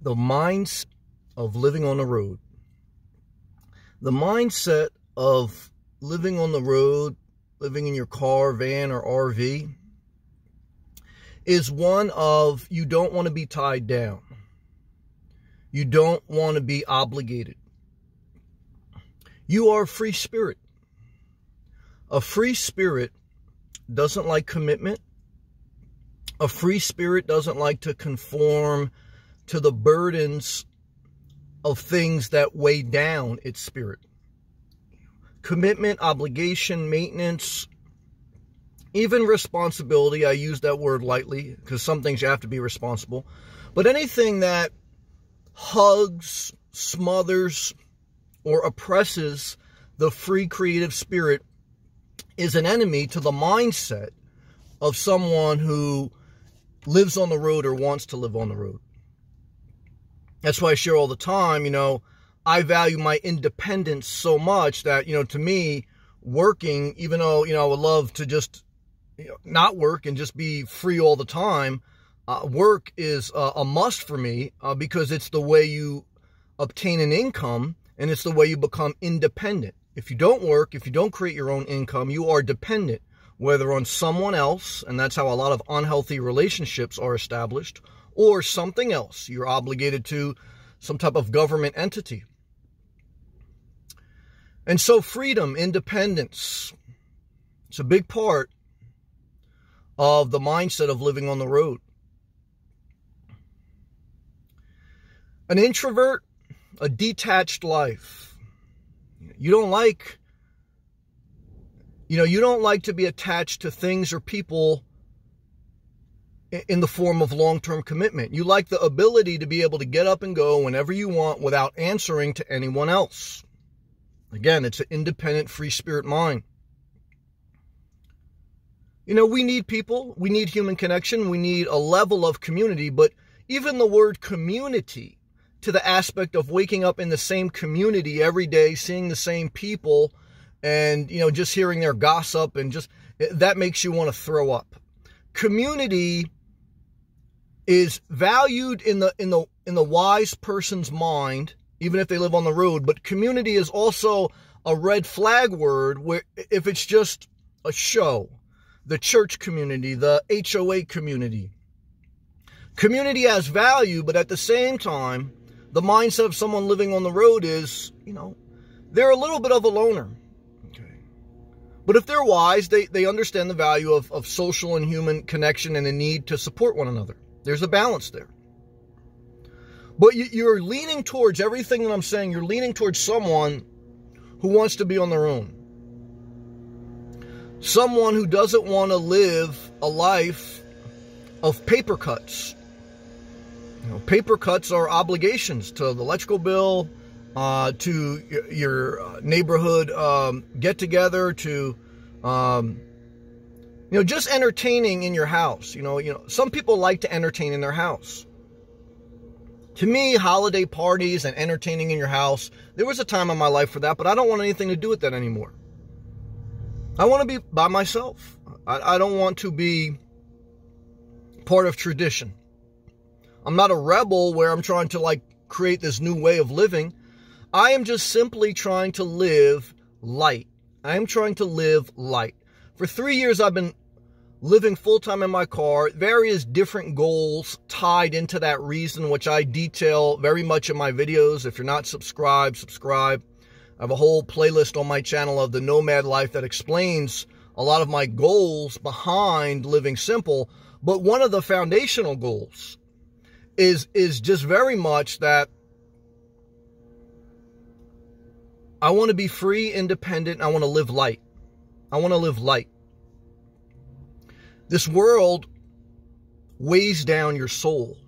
the minds of living on the road. The mindset of living on the road, living in your car, van, or RV, is one of you don't want to be tied down. You don't want to be obligated. You are a free spirit. A free spirit doesn't like commitment. A free spirit doesn't like to conform to the burdens of things that weigh down its spirit. Commitment, obligation, maintenance, even responsibility. I use that word lightly because some things you have to be responsible. But anything that hugs, smothers, or oppresses the free creative spirit is an enemy to the mindset of someone who lives on the road or wants to live on the road. That's why I share all the time, I value my independence so much that, to me, working, even though, I would love to just not work and just be free all the time, work is a must for me because it's the way you obtain an income and it's the way you become independent. If you don't work, if you don't create your own income, you are dependent, whether on someone else, and that's how a lot of unhealthy relationships are established, or something else. You're obligated to some type of government entity. And so freedom, independence, it's a big part of the mindset of living on the road. An introvert, a detached life. You don't like to be attached to things or people in the form of long-term commitment. You like the ability to be able to get up and go whenever you want without answering to anyone else. Again, it's an independent, free spirit mind. We need people. We need human connection. We need a level of community. But even the word community, to the aspect of waking up in the same community every day, seeing the same people, and, just hearing their gossip, and that makes you want to throw up. Community is valued in the wise person's mind, even if they live on the road. But community is also a red flag word where if it's just a show, the church community, the HOA community. Community has value, but at the same time, the mindset of someone living on the road is, they're a little bit of a loner. Okay. But if they're wise, they understand the value of social and human connection and the need to support one another. There's a balance there. But you're leaning towards everything that I'm saying. You're leaning towards someone who wants to be on their own. Someone who doesn't want to live a life of paper cuts. Paper cuts are obligations to the electrical bill, to your neighborhood get-together, to just entertaining in your house. Some people like to entertain in their house. To me, holiday parties and entertaining in your house, there was a time in my life for that, but I don't want anything to do with that anymore. I want to be by myself. I don't want to be part of tradition. I'm not a rebel where I'm trying to create this new way of living. I am just simply trying to live light. I am trying to live light. For 3 years, I've been living full-time in my car, various different goals tied into that reason, which I detail very much in my videos. If you're not subscribed, subscribe. I have a whole playlist on my channel of the Nomad life that explains a lot of my goals behind living simple. But one of the foundational goals is just very much that I want to be free, independent, and I want to live light. I want to live light. This world weighs down your soul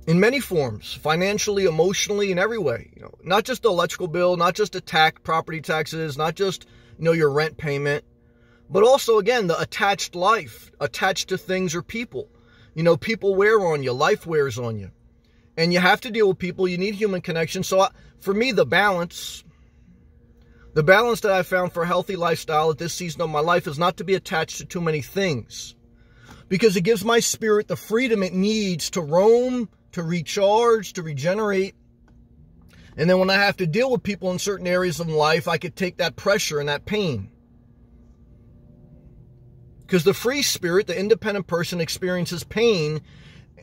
in many forms, financially, emotionally, in every way. Not just the electrical bill, not just the property taxes, not just, your rent payment, but also, again, the attached life, attached to things or people. People wear on you, life wears on you. And you have to deal with people, you need human connection. So for me, the balance that I found for a healthy lifestyle at this season of my life is not to be attached to too many things. Because it gives my spirit the freedom it needs to roam to recharge, to regenerate. And then when I have to deal with people in certain areas of life, I could take that pressure and that pain. Because the free spirit, the independent person, experiences pain,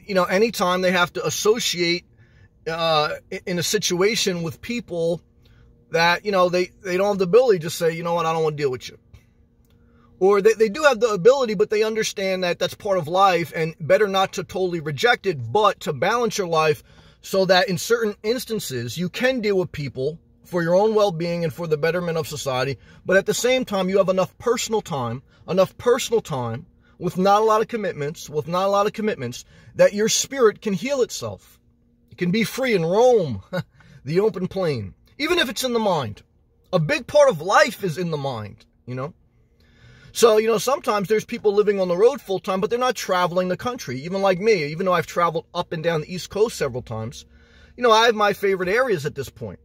anytime they have to associate in a situation with people that, they don't have the ability to say, you know what, I don't want to deal with you. Or they do have the ability, but they understand that that's part of life and better not to totally reject it, but to balance your life so that in certain instances you can deal with people for your own well-being and for the betterment of society. But at the same time, you have enough personal time with not a lot of commitments, that your spirit can heal itself. It can be free and roam the open plain, even if it's in the mind. A big part of life is in the mind, So, sometimes there's people living on the road full time, but they're not traveling the country. Even like me, even though I've traveled up and down the East Coast several times, I have my favorite areas at this point.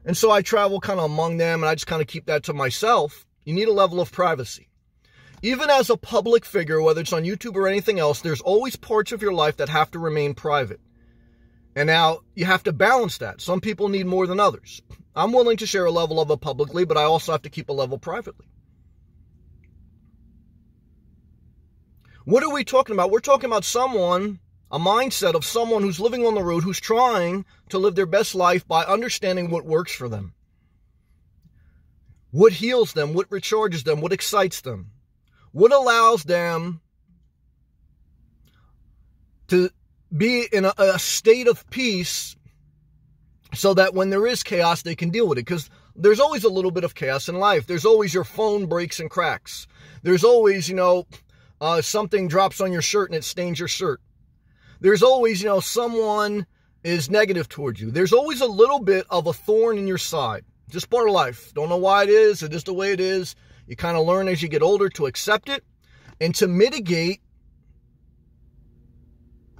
And so I travel kind of among them, and I just kind of keep that to myself. You need a level of privacy. Even as a public figure, whether it's on YouTube or anything else, there's always parts of your life that have to remain private. And now you have to balance that. Some people need more than others. I'm willing to share a level of it publicly, but I also have to keep a level privately. What are we talking about? We're talking about a mindset of someone who's living on the road, who's trying to live their best life by understanding what works for them. What heals them, what recharges them, what excites them. What allows them to be in a state of peace so that when there is chaos, they can deal with it. Because there's always a little bit of chaos in life. There's always your phone breaks and cracks. There's always, something drops on your shirt and it stains your shirt. There's always, someone is negative towards you. There's always a little bit of a thorn in your side. Just part of life. Don't know why it is. It is the way it is. You kind of learn as you get older to accept it and to mitigate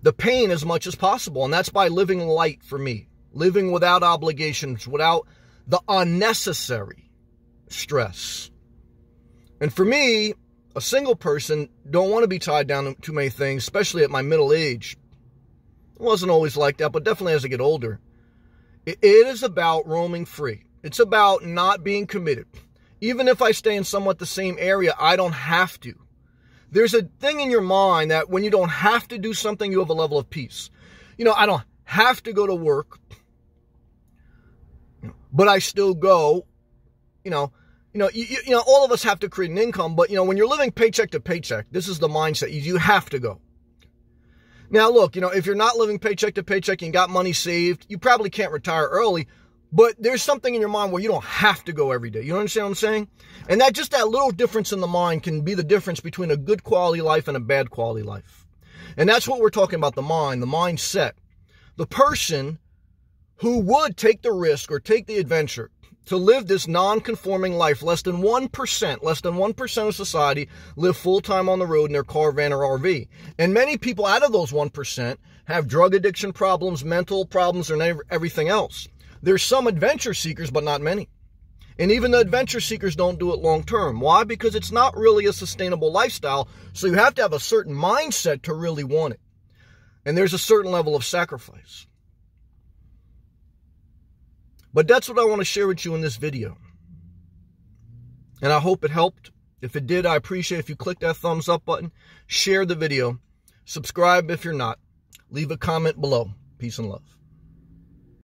the pain as much as possible. And that's by living light for me. Living without obligations, without the unnecessary stress. And for me, a single person, don't want to be tied down to too many things, especially at my middle age. It wasn't always like that, but definitely as I get older. It is about roaming free. It's about not being committed. Even if I stay in somewhat the same area, I don't have to. There's a thing in your mind that when you don't have to do something, you have a level of peace. I don't have to go to work, but I still go, all of us have to create an income, but, when you're living paycheck to paycheck, this is the mindset. You have to go. Now, look, if you're not living paycheck to paycheck and got money saved, you probably can't retire early, but there's something in your mind where you don't have to go every day. You understand what I'm saying? And that little difference in the mind can be the difference between a good quality life and a bad quality life. And that's what we're talking about, the mind, the mindset. The person who would take the risk or take the adventure to live this non-conforming life. Less than 1% of society live full-time on the road in their car, van, or RV. And many people out of those 1% have drug addiction problems, mental problems, and everything else. There's some adventure seekers, but not many. And even the adventure seekers don't do it long-term. Why? Because it's not really a sustainable lifestyle, so you have to have a certain mindset to really want it. And there's a certain level of sacrifice. But that's what I want to share with you in this video. And I hope it helped. If it did, I appreciate if you click that thumbs up button, share the video, subscribe if you're not, leave a comment below. Peace and love.